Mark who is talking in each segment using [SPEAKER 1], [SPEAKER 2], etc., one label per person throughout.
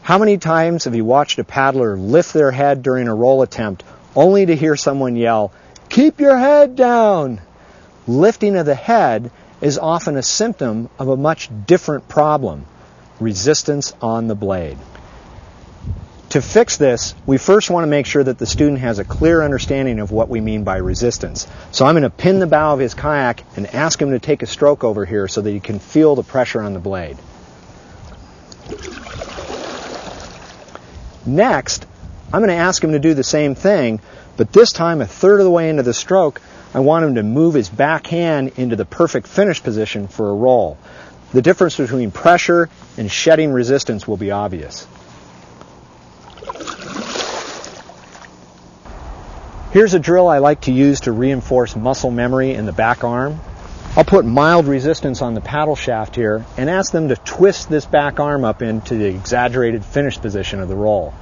[SPEAKER 1] How many times have you watched a paddler lift their head during a roll attempt only to hear someone yell, "Keep your head down"? Lifting of the head is often a symptom of a much different problem, resistance on the blade. To fix this, we first want to make sure that the student has a clear understanding of what we mean by resistance. So I'm going to pin the bow of his kayak and ask him to take a stroke over here so that he can feel the pressure on the blade. Next, I'm going to ask him to do the same thing, but this time a third of the way into the stroke, I want him to move his back hand into the perfect finish position for a roll. The difference between pressure and shedding resistance will be obvious. Here's a drill I like to use to reinforce muscle memory in the back arm. I'll put mild resistance on the paddle shaft here and ask them to twist this back arm up into the exaggerated finish position of the roll.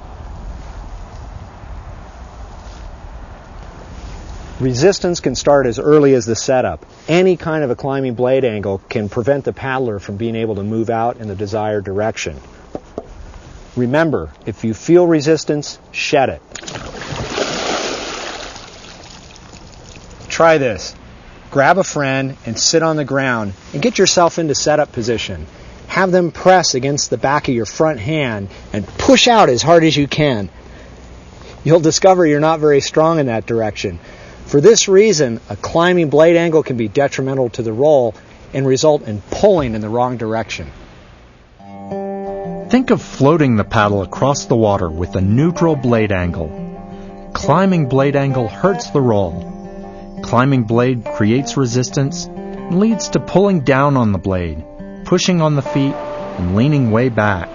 [SPEAKER 1] Resistance can start as early as the setup. Any kind of a climbing blade angle can prevent the paddler from being able to move out in the desired direction. Remember, if you feel resistance, shed it. Try this. Grab a friend and sit on the ground and get yourself into setup position. Have them press against the back of your front hand and push out as hard as you can. You'll discover you're not very strong in that direction. For this reason, a climbing blade angle can be detrimental to the roll and result in pulling in the wrong direction.
[SPEAKER 2] Think of floating the paddle across the water with a neutral blade angle. Climbing blade angle hurts the roll. Climbing blade creates resistance and leads to pulling down on the blade, pushing on the feet, and leaning way back.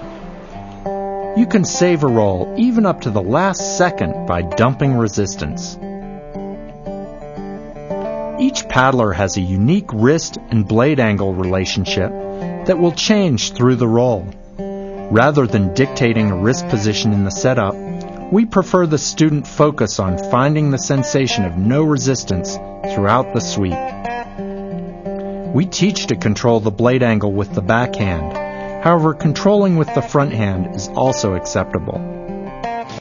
[SPEAKER 2] You can save a roll even up to the last second by dumping resistance. Each paddler has a unique wrist and blade angle relationship that will change through the roll. Rather than dictating a wrist position in the setup, we prefer the student focus on finding the sensation of no resistance throughout the sweep. We teach to control the blade angle with the backhand. However, controlling with the front hand is also acceptable.